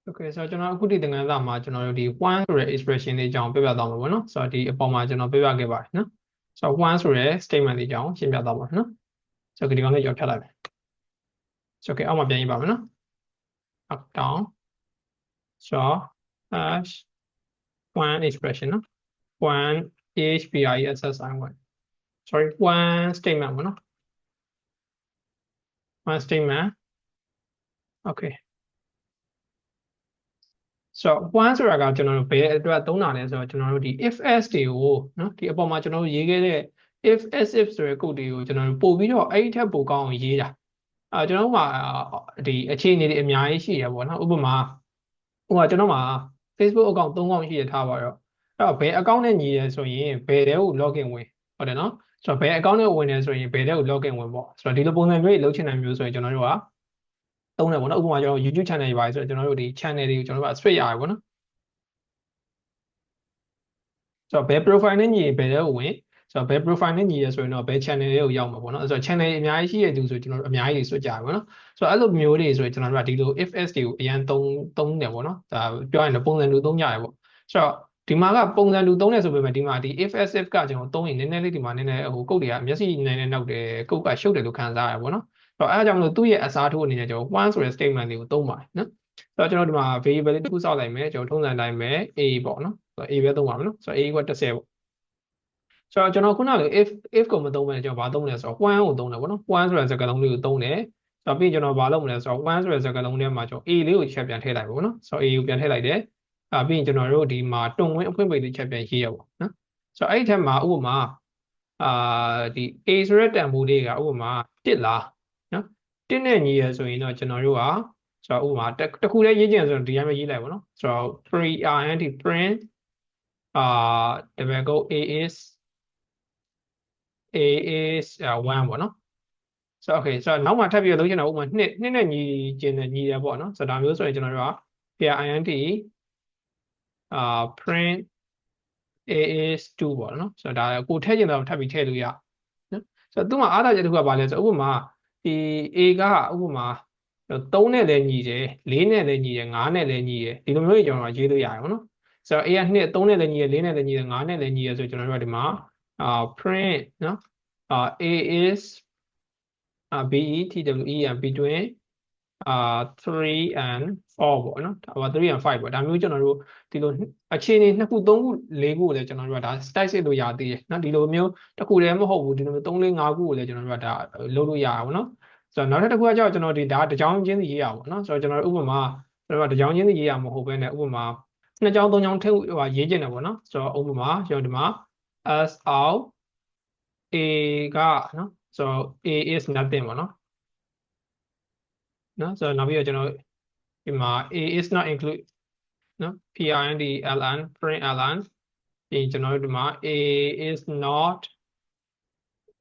Okay ဆိုတော့ကျွန်တော်အခုဒီသင်ခန်းစာမှာကျွန်တော်တို့ဒီ one ဆိုတဲ့ expression လေးအကြောင်းပြပြသွားမှာပေါ့နော်ဆိုတော့ဒီအပေါ်မှာကျွန်တော်ပြပြခဲ့ပါတယ်နော်ဆိုတော့ one ဆိုတဲ့ statement လေးအကြောင်းရှင်းပြသွားပါမယ်နော်ဆိုတော့ဒီကောင်လေးကြော်ဖြတ်လိုက်မယ်ဆိုတော့ okay အောက်မှာပြန်ရေးပါမယ်နော် up down ဆိုတော့ hash one expression နော် one HBISSI1 sorry one statement ပေါ့နော် one statement okay ဆိုတော့ one ဆိုတာကကျွန်တော်တို့ဘယ်အတွက်သုံးတာလဲဆိုတော့ကျွန်တော်တို့ဒီ if else တွေကိုနော်ဒီအပေါ်မှာကျွန်တော်တို့ရေးခဲ့တဲ့ if as if ဆိုတဲ့ code တွေကိုကျွန်တော်တို့ပို့ပြီးတော့အဲ့ဒီထက်ပိုကောင်းအောင်ရေးတာကျွန်တော်တို့မှာဒီအခြေအနေတွေအများကြီးရှိရပေါ့နော်ဥပမာကျွန်တော်မှာ Facebook account 3 account ရှိရထားပါတော့အဲ့တော့ဘယ် account နဲ့ညီရဲဆိုရင်ဘယ်တဲကို login ဝင်ဟုတ်တယ်နော်ဆိုတော့ဘယ် account နဲ့ဝင်နေဆိုရင်ဘယ်တဲကို login ဝင်ပေါ့ဆိုတော့ဒီလိုပုံစံမျိုးတွေလုပ်ချင်တယ်မျိုးဆိုရင်ကျွန်တော်တို့ကသုံးတယ်ပေါ့နော်ဥပမာကျွန်တော် YouTube channel တွေပါဆိုတော့ကျွန်တော်တို့ဒီ channel တွေကိုကျွန်တော်တို့က switch ရတယ်ပေါ့နော်ဆိုတော့ဘယ် profile နဲ့ညီရင်ဘယ်တဲကိုဝင်ဆိုတော့ဘယ် profile နဲ့ညီရဲဆိုရင်တော့ဘယ် channel တွေကိုရောက်မှာပေါ့နော်ဆိုတော့ channel အများကြီးရှိတဲ့သူဆိုကျွန်တော်တို့အများကြီးတွေ switch ကြရပါပေါ့နော်ဆိုတော့အဲ့လိုမျိုးတွေဆိုရင်ကျွန်တော်တို့ကဒီလို if else တွေကိုအရင်သုံးတယ်ပေါ့နော်ဒါပြောရင်ပုံစံတူသုံးကြရပေါ့ဆိုတော့ဒီမှာကပုံစံတူသုံးတယ်ဆိုပေမဲ့ဒီမှာဒီ if as if ကကျွန်တော်သုံးရင်နည်းနည်းလေးဒီမှာနည်းနည်းဟိုကုတ်တွေကမျက်စိနည်းနည်းနောက်တယ်ကုတ်ကရှုပ်တယ်လို့ခံစားရပါတော့အဲ့ဒါကြောင့်မလို့သူ့ရဲ့အစားထိုးအနေနဲ့ကျွန်တော် one ဆိုတဲ့ statement လေးကိုသုံးပါတယ်နော်ဆိုတော့ကျွန်တော်ဒီမှာ variable လေးတစ်ခုစောက်လိုက်မယ်ကျွန်တော်ထုံးစံတိုင်းပဲ a ပေါ့နော်ဆိုတော့ a ပဲသုံးပါမယ်နော်ဆိုတော့ a က10ပေါ့ဆိုတော့ကျွန်တော်ခုနက if ကိုမသုံးဘဲကျွန်တော်ဘာသုံးလဲဆိုတော့ one ကိုသုံးတယ်ပေါ့နော် one ဆိုတဲ့စကားလုံးလေးကိုသုံးတယ်ဆိုတော့ပြီးကျွန်တော်ဘာလုပ်မလဲဆိုတော့ one ဆိုတဲ့စကားလုံးထဲမှာကျွန်တော် a လေးကိုချက်ပြန်ထည့်လိုက်ပါပေါ့နော်ဆိုတော့ a ကိုပြန်ထည့်လိုက်တယ်ပြီးရင်ကျွန်တော်တို့ဒီမှာတွန်ဝင်းအဖွင့်ပိတ်လေးချက်ပြန်ရေးရပါနော်ဆိုတော့အဲ့ဒီထက်မှာဥပမာဒီ a ဆိုတဲ့တန်ဖိုးလေးကဥပမာ1လားနော်1နဲ့ညီရဆိုရင်တော့ကျွန်တော်တို့ကဆိုတော့ဥပမာတစ်ခုလေးရေးချင်ဆိုတော့ဒီတိုင်းပဲရေးလိုက်ပါနော်ဆိုတော့ print double quote a is 1ပေါ့နော်ဆိုတော့ okay ဆိုတော့နောက်မှထပ်ပြီးလုပ်ချင်တာဥပမာ2နဲ့ညီကျင်တယ်ညီတယ်ပေါ့နော်ဆိုတော့ဒါမျိုးဆိုရင်ကျွန်တော်တို့က int print a is 2ပေါ့နော်ဆိုတော့ဒါကိုထည့်ချင်တော့ထပ်ပြီးထည့်လို့ရနော်ဆိုတော့သူ့မှာအားသာချက်တစ်ခုကဘာလဲဆိုတော့ဥပမာဒီ a ကဥပမာ3နဲ့လည်းညီတယ်4နဲ့လည်းညီတယ်5နဲ့လည်းညီတယ်ဒီလိုမျိုးကြီးကျွန်တော်ရေးလို့ရတယ်ပေါ့နော်ဆိုတော့ a က2 3နဲ့လည်းညီတယ်4နဲ့လည်းညီတယ်5နဲ့လည်းညီတယ်ဆိုကျွန်တော်တို့ကဒီမှာprint နော်a is BETWE and between 3 and 4ပေါ့နော်ဒါပါ3 and 5ပေါ့ဒါမျိုးကျွန်တော်တို့ဒီလိုအခြေအနေ2ခု3ခု4ခုကိုလည်းကျွန်တော်တို့ကဒါ style စစ်လို့ရသေးတယ်နော်ဒီလိုမျိုးတစ်ခုတည်းမဟုတ်ဘူးဒီလိုမျိုး3 4 5ခုကိုလည်းကျွန်တော်တို့ကဒါလုပ်လို့ရတာပေါ့နော်ဆိုတော့နောက်ထပ်တစ်ခုကကြောက်ကျွန်တော်ဒီဒါတစ်ကြောင်းချင်းစီရေးရပါပေါ့နော်ဆိုတော့ကျွန်တော်တို့ဥပမာကျွန်တော်ကတစ်ကြောင်းချင်းစီရေးရမှာမဟုတ်ဘဲနဲ့ဥပမာ2ကြောင်း3ကြောင်းထည့်ရေးကျင်တယ်ပေါ့နော်ဆိုတော့ဥပမာကျွန်တော်ဒီမှာ as out a ကနော်ဆိုတော့ a is nothing ပေါ့နော်နော်ဆိုတော့နောက်ပြီးတော့ကျွန်တော်ဒီမှာ a is not include နော် print ln print ln ပြီးကျွန်တော်တို့ဒီမှာ a is not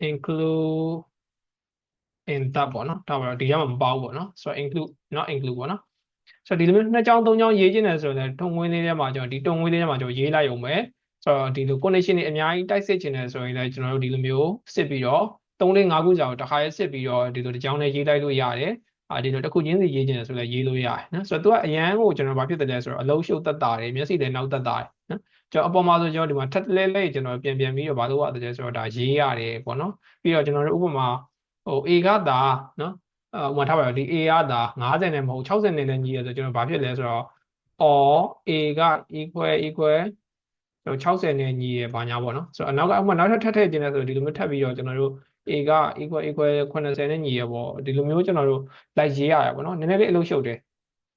include in that ပေါ့နော်ဒါပါတော့ဒီကမှမပါဘူးပေါ့နော်ဆိုတော့ include not include ပေါ့နော်ဆိုတော့ဒီလိုမျိုး2ကြောင်း3ကြောင်းရေးခြင်းတယ်ဆိုတော့ထုံငွေလေးထဲမှာကျွန်တော်ဒီထုံငွေလေးထဲမှာကျွန်တော်ရေးလိုက်ရုံပဲဆိုတော့ဒီလို connection တွေအများကြီးတိုက်စစ်ခြင်းတယ်ဆိုရင်လည်းကျွန်တော်တို့ဒီလိုမျိုးစစ်ပြီးတော့3 4 5ခုကြာကိုတစ်ခါရေးစစ်ပြီးတော့ဒီလိုတစ်ကြောင်းနဲ့ရေးလိုက်လို့ရတယ်ဒီလိုတစ်ခုချင်းစီရေးခြင်းတယ်ဆိုလည်းရေးလို့ရတယ်နော်ဆိုတော့သူကအရန်ကိုကျွန်တော်ဘာဖြစ်တယ်လဲဆိုတော့အလုံးရှုပ်သက်တာတယ်မျက်စိလည်းနောက်သက်တာတယ်နော်ကျွန်တော်အပေါ်မှာဆိုကျွန်တော်ဒီမှာထပ်လဲလဲကျွန်တော်ပြန်ပြီးတော့ဘာလို့ရတယ်ဆိုတော့ဒါရေးရတယ်ပေါ့နော်ပြီးတော့ကျွန်တော်တို့ဥပမာA ကသာနော်ဥပမာထားပါတော့ဒီ A ကသာ50နဲ့မဟုတ်60နဲ့လည်းညီရဆိုကျွန်တော်ဘာဖြစ်လဲဆိုတော့ or A က equal 60နဲ့ညီရဘာညာပေါ့နော်ဆိုတော့နောက်ကဥပမာနောက်ထပ်ထည့်ခြင်းလဲဆိုဒီလိုမျိုးထပ်ပြီးတော့ကျွန်တော်တို့ A က equal 80နဲ့ညီရပေါ့ဒီလိုမျိုးကျွန်တော်တို့လိုက်ရေးရတာပေါ့နော်နည်းနည်းလေးအလုပ်ရှုပ်တယ်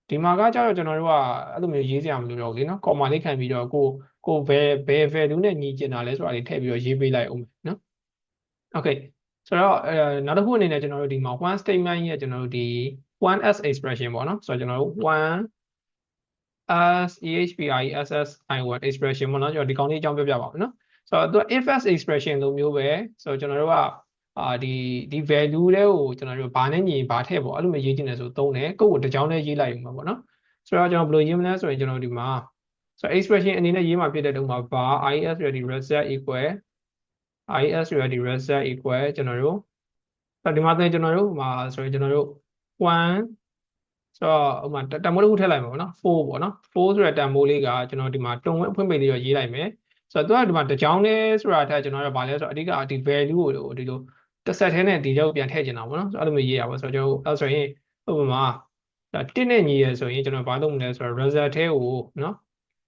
ဒီမှာကကြတော့ကျွန်တော်တို့ကအဲ့လိုမျိုးရေးစရာမလိုတော့ဘူးလေနော် comma လေးခံပြီးတော့ကိုဘယ် value နဲ့ညီကျင်တာလဲဆိုတာလေးထည့်ပြီးတော့ရေးပေးလိုက်အောင်နော် okay ဆိုတော့နောက်တစ်ခုအနေနဲ့ကျွန်တော်တို့ဒီမှာ one statement ရဲ့ကျွန်တော်တို့ဒီ one as expression ပေါ့နော်ဆိုတော့ကျွန်တော်တို့ one as EHPISSI1 expression ပေါ့နော်ကျွန်တော်ဒီကောင်းလေးအကြောင်းပြောပြပါမယ်နော်ဆိုတော့သူ if as expression လိုမျိုးပဲဆိုတော့ကျွန်တော်တို့ကဒီ value တွေကိုကျွန်တော်တို့ဘာနဲ့ညီဘာထည့်ပေါ့အဲ့လိုမျိုးရေးချင်တယ်ဆိုသုံးတယ်ကိုယ့်ကိုတစ်ကြောင်းနဲ့ရေးလိုက်ရုံပဲပေါ့နော်ဆိုတော့ကျွန်တော်ဘယ်လိုရေးမလဲဆိုရင်ကျွန်တော်ဒီမှာဆိုတော့ expression အနေနဲ့ရေးမှာဖြစ်တဲ့တုန်းမှာ var is ready result equal is ready result equal ကျွန်တော်တို့ဒီမှာဆိုရင်ကျွန်တော်တို့မှာဆိုရင်ကျွန်တော်တို့1 ဥမာတန်ဖိုးတစ်ခုထည့်လိုက်မှာပေါ့နော်4ပေါ့နော်4ဆိုတဲ့တန်ဖိုးလေးကကျွန်တော်ဒီမှာတုံဝင်အဖွင့်ပိတ်လေးတော့ရေးလိုက်မယ်ဆိုတော့သူကဒီမှာတစ်ကြောင်းလေးဆိုတာထက်ကျွန်တော်တို့ဗာလဲဆိုတော့အဓိကဒီ value ကိုဒီလိုတစ်ဆက်ထဲနဲ့ဒီလောက်ပြန်ထည့်ချင်တာပေါ့နော်ဆိုတော့အဲ့လိုမျိုးရေးရပါဆိုတော့ကျွန်တော်အဲ့ဆိုရင်ဥပမာ1နဲ့ညီရဆိုရင်ကျွန်တော်ဘာလုပ်မလဲဆိုတော့ result ထဲကိုနော်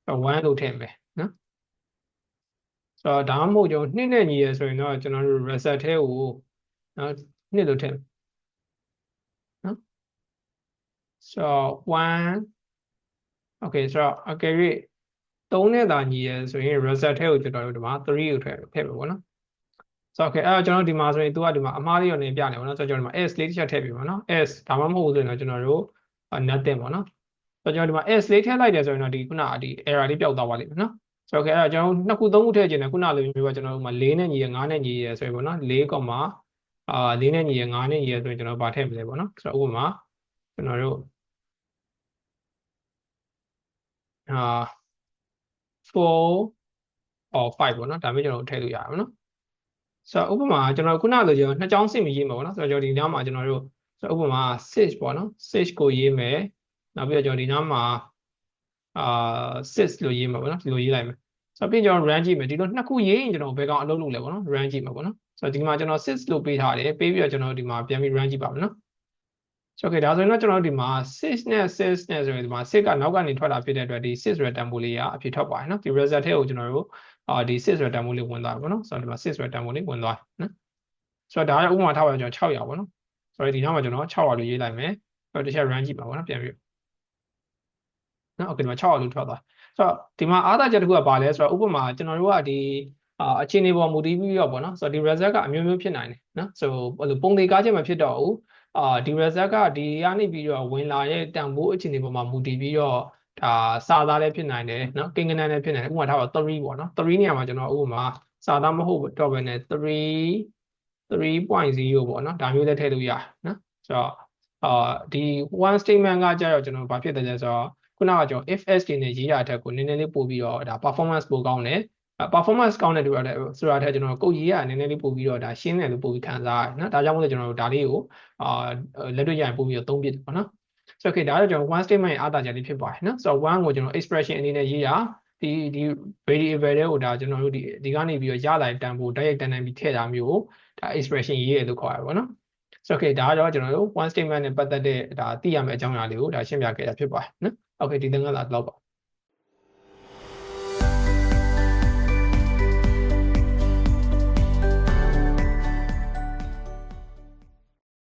1လို့ထည့်မယ်နော်ဆိုတော့ဒါမှမဟုတ်ကျွန်တော်2နဲ့ညီရဆိုရင်တော့ကျွန်တော်တို့ result ထဲကိုနော်2လို့ထည့်နော်ဆိုတော့1 okay ဆိုတော့ okay 3နဲ့သာညီရဆိုရင် result ထဲကိုကျွန်တော်တို့ဒီမှာ3ကိုထည့်မယ်ပေါ့နော်ဆိုတော့ okay အဲ့တော့ကျွန်တော်ဒီမှာဆိုရင်သူကဒီမှာအမှားလေးရောနေပြနေပါတော့ဆိုတော့ကျွန်တော်ဒီမှာ s လေးတစ်ချက်ထည့်ပြီပေါ့နော် s ဒါမှမဟုတ်ဆိုရင်တော့ကျွန်တော်တို့ nothing ပေါ့နော်ဆိုတော့ကျွန်တော်ဒီမှာ s လေးထည့်လိုက်တယ်ဆိုရင်တော့ဒီခုနဒီ error လေးပျောက်သွားပါလိမ့်မယ်နော်ဆိုတော့ okay အဲ့တော့ကျွန်တော်2ခု3ခုထည့်ခြင်းတယ်ခုနလိုမျိုးကကျွန်တော်တို့မှာ4နဲ့ညီရ5နဲ့ညီရဆိုရင်ပေါ့နော်4 4နဲ့ညီရ5နဲ့ညီရဆိုရင်ကျွန်တော်ဗာထည့်မလဲပေါ့နော်ဆိုတော့ဥပမာကျွန်တော်တို့4 or 5ပေါ့နော်ဒါမျိုးကျွန်တော်ထည့်လို့ရအောင်နော်ဆိုတော့ဥပမာကျွန်တော်ခုနလိုကျွန်တော်နှစ်ကြောင်းစစ်မရေးမှာပေါ့နော်ဆိုတော့ကျွန်တော်ဒီညမှာကျွန်တော်တို့ဆိုတော့ဥပမာ6ပေါ့နော်6ကိုရေးမယ်နောက်ပြီးတော့ကျွန်တော်ဒီညမှာ6လို့ရေးမှာပေါ့နော်ဒီလိုရေးလိုက်မယ်ဆိုတော့ပြီးကျွန်တော် run ကြည့်မယ်ဒီလိုနှစ်ခုရေးရင်ကျွန်တော်ဘယ်ကောင်အလုပ်လုပ်လဲပေါ့နော် run ကြည့်မှာပေါ့နော်ဆိုတော့ဒီမှာကျွန်တော်6လို့ပေးထားတယ်ပေးပြီးတော့ကျွန်တော်ဒီမှာပြန်ပြီး run ကြည့်ပါမယ်နော်ဆိုတော့ okay ဒါဆိုရင်တော့ကျွန်တော်ဒီမှာ6နဲ့6နဲ့ဆိုရင်ဒီမှာ6ကနောက်ကနေထွက်လာဖြစ်တဲ့အတွက်ဒီ6ဆိုတဲ့တန်ဖိုးလေးကအဖြစ်ထွက်ပါတယ်နော်ဒီ result ထဲကိုကျွန်တော်တို့ဒီ6ဆိုတဲ့တန်ဖိုးလေးဝင်သွားပြီပေါ့နော်ဆိုတော့ဒီမှာ6ဆိုတဲ့တန်ဖိုးလေးဝင်သွားပြီနော်ဆိုတော့ဒါကဥပမာထားပါကျွန်တော်600ပေါ့နော်ဆိုတော့ဒီနောက်မှာကျွန်တော်600လို့ရေးလိုက်မယ်ဆိုတော့တစ်ချက် run ကြည့်ပါပေါ့နော်ပြန်ပြီးနော် okay ဒီမှာ600လို့ထွက်သွားဆိုတော့ဒီမှာအားသာချက်တစ်ခုကဘာလဲဆိုတော့ဥပမာကျွန်တော်တို့ကဒီအခြေအနေပေါ်မူတည်ပြီးတော့ပေါ့နော်ဆိုတော့ဒီ result ကအမျိုးမျိုးဖြစ်နိုင်တယ်နော်ဆိုတော့ပုံသေးကားချက်မဖြစ်တော့ဘူးဒီ result ကဒီကနေပြီးတော့ဝင်လာတဲ့တန်ဖိုးအခြေအနေပေါ်မှာမူတည်ပြီးတော့ဒါစာသားလည်းဖြစ်နိုင်တယ်နော်ကိန်းဂဏန်းလည်းဖြစ်နိုင်တယ်ဥပမာထားပါ3ပေါ့နော်3နေရာမှာကျွန်တော်ဥပမာစာသားမဟုတ်တော့ဘဲနဲ့3.0ပေါ့နော်ဒါမျိုးလည်းထည့်လို့ရတယ်နော်ဆိုတော့ဒီ one statement ကကြတော့ကျွန်တော်ဘာဖြစ်တယ်လဲဆိုတော့ခုနကကျွန်တော် if s တွေနဲ့ရေးရတဲ့ကိုနည်းနည်းလေးပို့ပြီးတော့ဒါ performance ပိုကောင်းတယ်performance ကောင်းတဲ့တူရတယ်ဆိုတာထက်ကျွန်တော်ကိုရေးရနည်းနည်းလေးပို့ပြီးတော့ဒါရှင်းတယ်လို့ပို့ပြီးခံစားရတယ်နော်ဒါကြောင့်မို့လို့ကျွန်တော်တို့ဒါလေးကိုလက်တွေ့ရရင်ပို့ပြီးတော့သုံးပြတယ်ပေါ့နော်ဆိုတော့ okay ဒါတော့ကျွန်တော် one statement ရဲ့အားသာချက်လေးဖြစ်ပါတယ်နော်ဆိုတော့ one ကိုကျွန်တော် expression အနေနဲ့ရေးရဒီ variable တွေကိုဒါကျွန်တော်တို့ဒီကနေပြီးတော့ရလာတဲ့တန်ဖိုးတိုက်ရိုက်တန်ပြီးထည့်တာမျိုးဒါ expression ရေးရလို့ခေါ်ရပါဘောနော်ဆိုတော့ okay ဒါကတော့ကျွန်တော်တို့ one statement နဲ့ပတ်သက်တဲ့ဒါသိရမယ့်အကြောင်းအရာလေးကိုဒါရှင်းပြခဲ့တာဖြစ်ပါတယ်နော် okay ဒီသင်ခန်းစာတော့ပါ